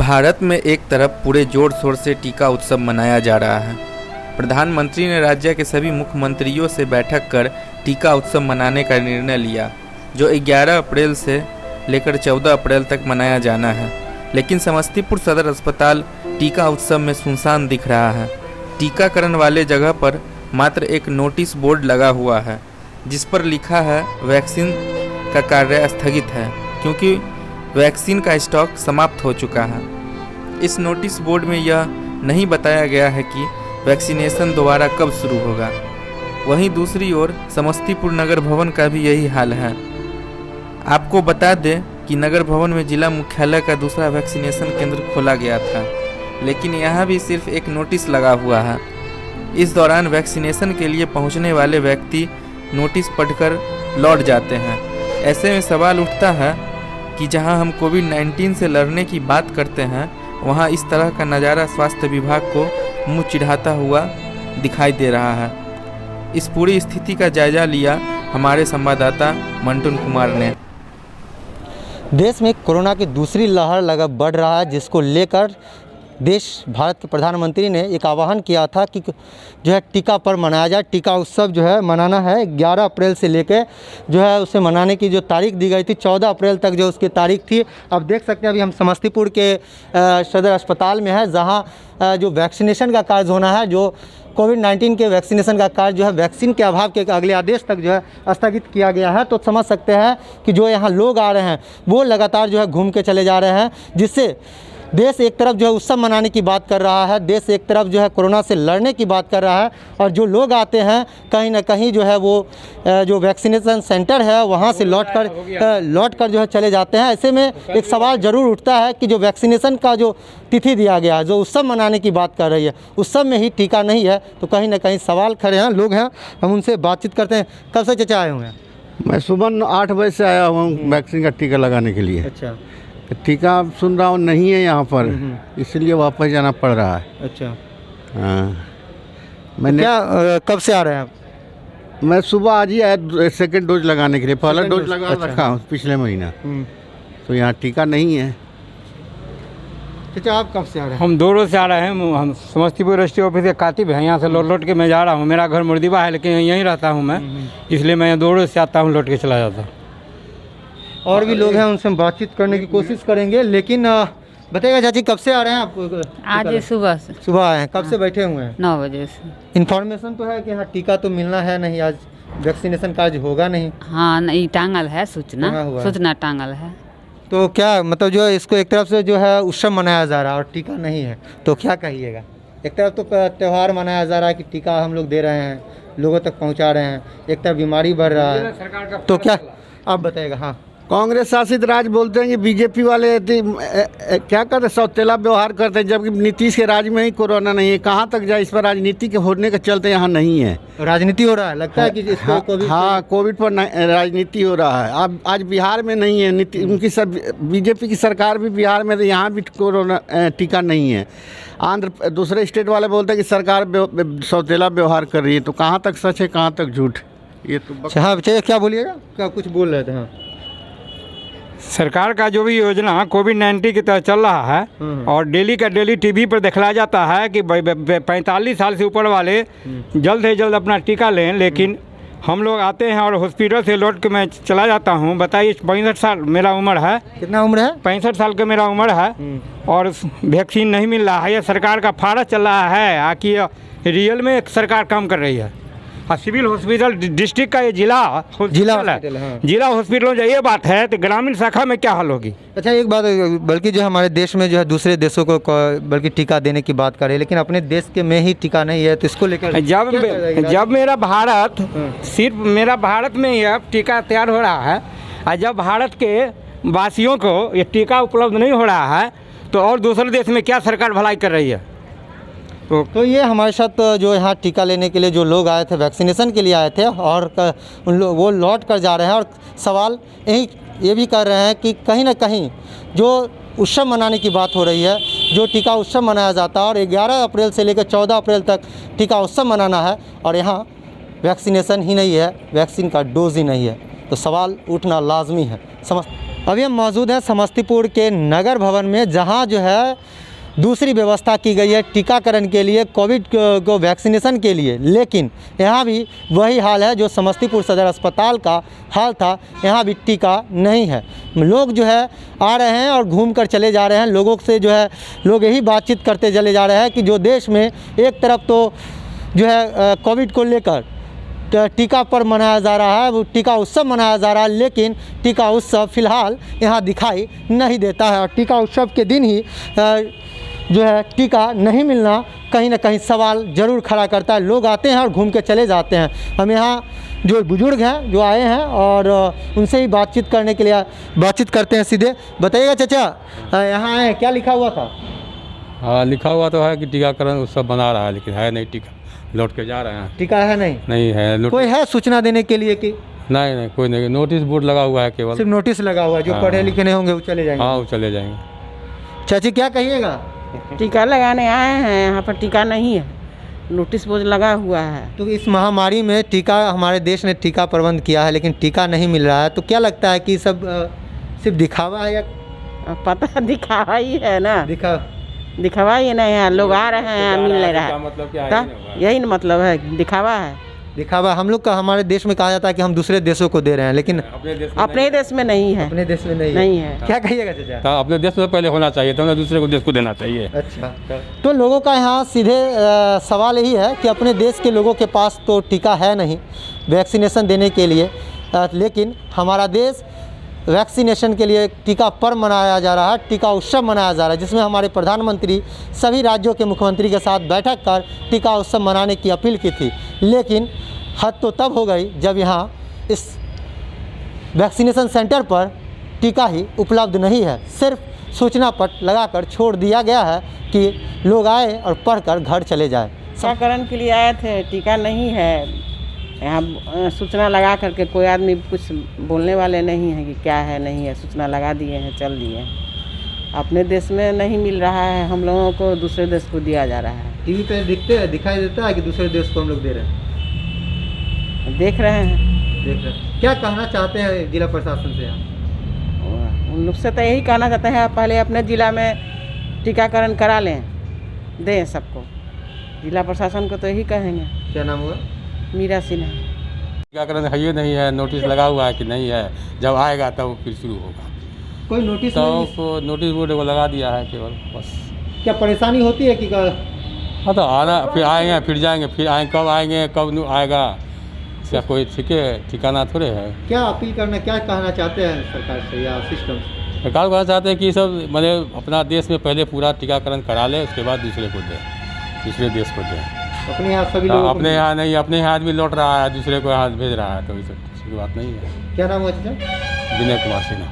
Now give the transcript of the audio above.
भारत में एक तरफ पूरे जोर शोर से टीका उत्सव मनाया जा रहा है। प्रधानमंत्री ने राज्य के सभी मुख्यमंत्रियों से बैठक कर टीका उत्सव मनाने का निर्णय लिया, जो 11 अप्रैल से लेकर 14 अप्रैल तक मनाया जाना है। लेकिन समस्तीपुर सदर अस्पताल टीका उत्सव में सुनसान दिख रहा है। टीकाकरण वाले जगह पर मात्र एक नोटिस बोर्ड लगा हुआ है, जिस पर लिखा है वैक्सीन का कार्य स्थगित है, क्योंकि वैक्सीन का स्टॉक समाप्त हो चुका है। इस नोटिस बोर्ड में यह नहीं बताया गया है कि वैक्सीनेशन दोबारा कब शुरू होगा। वहीं दूसरी ओर समस्तीपुर नगर भवन का भी यही हाल है। आपको बता दें कि नगर भवन में जिला मुख्यालय का दूसरा वैक्सीनेशन केंद्र खोला गया था, लेकिन यहाँ भी सिर्फ एक नोटिस लगा हुआ है। इस दौरान वैक्सीनेशन के लिए पहुँचने वाले व्यक्ति नोटिस पढ़कर लौट जाते हैं। ऐसे में सवाल उठता है कि जहां हम कोविड-19 से लड़ने की बात करते हैं, वहां इस तरह का नज़ारा स्वास्थ्य विभाग को मुंह चिढ़ाता हुआ दिखाई दे रहा है। इस पूरी स्थिति का जायजा लिया हमारे संवाददाता मंटून कुमार ने। देश में कोरोना की दूसरी लहर लगा बढ़ रहा है, जिसको लेकर देश भारत के प्रधानमंत्री ने एक आह्वान किया था कि जो है टीका पर्व मनाया जाए। टीका उत्सव जो है मनाना है 11 अप्रैल से लेकर जो है उसे मनाने की जो तारीख दी गई थी 14 अप्रैल तक जो उसकी तारीख थी। अब देख सकते हैं अभी हम समस्तीपुर के सदर अस्पताल में है, जहां जो वैक्सीनेशन का कार्य होना है, जो कोविड-19 के वैक्सीनेशन का कार्य जो है वैक्सीन के अभाव के अगले आदेश तक जो है स्थगित किया गया है। तो समझ सकते हैं कि जो यहाँ लोग आ रहे हैं वो लगातार जो है घूम के चले जा रहे हैं, जिससे देश एक तरफ जो है उत्सव मनाने की बात कर रहा है, देश एक तरफ जो है कोरोना से लड़ने की बात कर रहा है, और जो लोग आते हैं कहीं ना कहीं जो है वो जो वैक्सीनेशन सेंटर है वहाँ से लौट कर जो है चले जाते हैं। ऐसे में एक सवाल ज़रूर उठता है कि जो वैक्सीनेशन का जो तिथि दिया गया है, जो उत्सव मनाने की बात कर रही है, उत्सव में ही टीका नहीं है, तो कहीं ना कहीं सवाल खड़े हैं। लोग हैं, हम उनसे बातचीत करते हैं। कब से चचा आए हुए हैं? मैं सुबह 8 बजे से आया हूँ वैक्सीन का टीका लगाने के लिए। अच्छा, टीका सुन रहा हूँ नहीं है यहाँ पर, इसलिए वापस जाना पड़ रहा है। अच्छा, हाँ। मैंने क्या कब से आ रहे हैं आप? मैं सुबह आज ही आया सेकंड डोज लगाने के लिए। पहला डोज लगा रखा हूँ पिछले महीना, तो यहाँ टीका नहीं है। चाचा आप कब से आ रहे हैं? हम 2 रोज से आ रहे हैं। हम समस्तीपुर रजिस्ट्री ऑफिस के कातिब हैं, यहाँ से लौट के मैं जा रहा हूँ। मेरा घर मुर्दिबा है, लेकिन यहीं रहता हूँ मैं, इसलिए मैं 2 रोज से आता हूँ, लौट के चला जाता हूँ। और भी लोग हैं, उनसे हम बातचीत करने की कोशिश करेंगे। लेकिन बताइएगा चाची, कब से आ रहे हैं आप? आज सुबह से। सुबह आए हैं। कब से बैठे हुए हैं? 9 बजे से। इन्फॉर्मेशन तो है कि हाँ टीका तो मिलना है नहीं, आज वैक्सीनेशन कार्य होगा नहीं। हाँ नहीं, टांगल है सूचना टांगल है। तो क्या मतलब जो इसको एक तरफ से जो है उत्सव मनाया जा रहा है और टीका नहीं है, तो क्या कहिएगा? एक तरफ तो त्यौहार मनाया जा रहा है कि टीका हम लोग दे रहे हैं, लोगों तक पहुँचा रहे हैं, एक तरफ बीमारी बढ़ रहा है, तो क्या आप बताइएगा? हाँ, कांग्रेस शासित राज्य बोलते हैं कि बीजेपी वाले क्या करते, सौतेला व्यवहार करते हैं, जबकि नीतीश के राज्य में ही कोरोना नहीं है। कहाँ तक जाए? इस पर राजनीति के होने के चलते यहाँ नहीं है। राजनीति हो रहा है, लगता है कि इसको कोविड पर राजनीति हो रहा है। अब आज बिहार में नहीं है उनकी बीजेपी की सरकार भी बिहार में, तो यहाँ भी कोरोना टीका नहीं है। दूसरे स्टेट वाले बोलते हैं कि सरकार सौतेला व्यवहार कर रही है। तो कहाँ तक सच है, कहाँ तक झूठ? ये तो हाँ, क्या बोलिएगा? क्या कुछ बोल रहे थे? हाँ, सरकार का जो भी योजना कोविड-19 की तरह चल रहा है, और डेली का डेली टीवी पर दिखलाया जाता है कि 45 साल से ऊपर वाले जल्द से जल्द अपना टीका लें, लेकिन हम लोग आते हैं और हॉस्पिटल से लौट के मैं चला जाता हूं। बताइए, 65 साल मेरा उम्र है। कितना उम्र है? 65 साल का मेरा उम्र है, और वैक्सीन नहीं मिल रहा है। यह सरकार का फारस चल रहा है, आकि रियल में सरकार काम कर रही है। सिविल हॉस्पिटल डिस्ट्रिक्ट का ये जिला हॉस्पिटल है। जिला हॉस्पिटल में ये बात है, तो ग्रामीण शाखा में क्या हाल होगी? अच्छा, एक बात, बल्कि जो हमारे देश में जो है दूसरे देशों को बल्कि टीका देने की बात करें, लेकिन अपने देश के में ही टीका नहीं है, तो इसको लेकर जब मेरा भारत सिर्फ मेरा भारत में ही अब टीका तैयार हो रहा है, और जब भारत के वासियों को ये टीका उपलब्ध नहीं हो रहा है, तो और दूसरे देश में क्या सरकार भलाई कर रही है? तो ये हमारे साथ जो यहाँ टीका लेने के लिए जो लोग आए थे, वैक्सीनेशन के लिए आए थे, और वो लौट कर जा रहे हैं, और सवाल ये भी कर रहे हैं कि कहीं ना कहीं जो उत्सव मनाने की बात हो रही है, जो टीका उत्सव मनाया जाता है, और 11 अप्रैल से लेकर 14 अप्रैल तक टीका उत्सव मनाना है, और यहाँ वैक्सीनेशन ही नहीं है, वैक्सीन का डोज ही नहीं है, तो सवाल उठना लाजमी है। अभी हम मौजूद हैं समस्तीपुर के नगर भवन में, जहां जो है दूसरी व्यवस्था की गई है टीकाकरण के लिए, कोविड को वैक्सीनेशन के लिए। लेकिन यहाँ भी वही हाल है जो समस्तीपुर सदर अस्पताल का हाल था, यहाँ भी टीका नहीं है। लोग जो है आ रहे हैं और घूम कर चले जा रहे हैं। लोगों से जो है लोग यही बातचीत करते चले जा रहे हैं कि जो देश में एक तरफ तो जो है कोविड को लेकर टीका पर्व मनाया जा रहा है, वो टीका उत्सव मनाया जा रहा है, लेकिन टीका उत्सव फ़िलहाल यहाँ दिखाई नहीं देता है। और टीका उत्सव के दिन ही जो है टीका नहीं मिलना कहीं ना कहीं सवाल ज़रूर खड़ा करता है। लोग आते हैं और घूम के चले जाते हैं। हम यहाँ जो बुजुर्ग हैं जो आए हैं और उनसे ही बातचीत करने के लिए बातचीत करते हैं सीधे। बताइएगा चाचा, यहाँ आए क्या लिखा हुआ था? हाँ, लिखा हुआ तो है कि टीकाकरण उत्सव बना रहा है, लेकिन है नहीं टीका। लौट के जा रहे हैं। टीका है नहीं? नहीं है। कोई है सूचना देने के लिए कि? नहीं, कोई नहीं। नोटिस बोर्ड लगा हुआ है केवल। सिर्फ नोटिस लगा हुआ है, जो हाँ। पढ़े लिखे नहीं होंगे वो चले जाएंगे। हाँ, वो चले जाएंगे। चाची क्या कहिएगा? टीका लगाने आए हैं, यहाँ पर टीका नहीं है, नोटिस बोर्ड लगा हुआ है। तो इस महामारी में टीका, हमारे देश ने टीका प्रबंध किया है लेकिन टीका नहीं मिल रहा है, तो क्या लगता है कि सब सिर्फ दिखावा है या? पता दिखावा ही है ना, दिखावा ही नहीं है। लोग आ रहे हैं, मिल नहीं रहा है, मतलब क्या तो यही ना मतलब है, दिखावा है। दिखावा हम लोग का, हमारे देश में कहा जाता है कि हम दूसरे देशों को दे रहे हैं, लेकिन अपने देश में नहीं है। अपने देश में नहीं है। क्या कहिएगा चाचा? अपने देश में पहले होना चाहिए, तो दूसरे को देश को देना चाहिए। अच्छा, तो लोगों का यहाँ सीधे सवाल यही है कि अपने देश के लोगों के पास तो टीका है नहीं वैक्सीनेशन देने के लिए, लेकिन हमारा देश वैक्सीनेशन के लिए टीका पर्व मनाया जा रहा है, टीका उत्सव मनाया जा रहा है, जिसमें हमारे प्रधानमंत्री सभी राज्यों के मुख्यमंत्री के साथ बैठक कर टीका उत्सव मनाने की अपील की थी। लेकिन हद तो तब हो गई जब यहाँ इस वैक्सीनेशन सेंटर पर टीका ही उपलब्ध नहीं है। सिर्फ सूचना पट लगाकर छोड़ दिया गया है कि लोग आए और पढ़कर घर चले जाए। टीकाकरण के लिए आए थे, टीका नहीं है। यहाँ सूचना लगा करके कोई आदमी कुछ बोलने वाले नहीं है कि क्या है नहीं है, सूचना लगा दिए हैं, चल दिए हैं। अपने देश में नहीं मिल रहा है, हम लोगों को दूसरे देश को दिया जा रहा है। टीवी पे दिखाई देता है कि दूसरे देश को हम लोग दे रहे हैं। देख रहे हैं। क्या कहना चाहते हैं जिला प्रशासन से? उन लोग से तो यही कहना चाहते हैं, पहले अपने ज़िला में टीकाकरण करा लें, दें सबको। जिला प्रशासन को तो यही कहेंगे। क्या नाम हुआ? मीरा सिन्हा। टीकाकरण है ही नहीं है, नोटिस लगा हुआ है कि नहीं है, जब आएगा तब फिर शुरू होगा। कोई नोटिस तो नोटिस बोर्ड को लगा दिया है केवल, बस। क्या परेशानी होती है कि? हाँ, तो आना, फिर आएंगे, फिर जाएंगे, फिर आएंगे, कब आएंगे कब आएगा, इसका कोई ठिकाना थोड़े है। क्या अपील करना, क्या कहना चाहते हैं सरकार से या सिस्टम से? सरकार कहना चाहते हैं कि सब मतलब अपना देश में पहले पूरा टीकाकरण करा ले, उसके बाद दूसरे को दे, दूसरे देश को दे। अपने यहाँ सभी लोग अपने यहाँ नहीं, अपने यहाँ आदमी लौट रहा है, दूसरे को यहाँ भेज रहा है, तो ये सब बात नहीं है। क्या नाम है? विनय कुमार सिन्हा।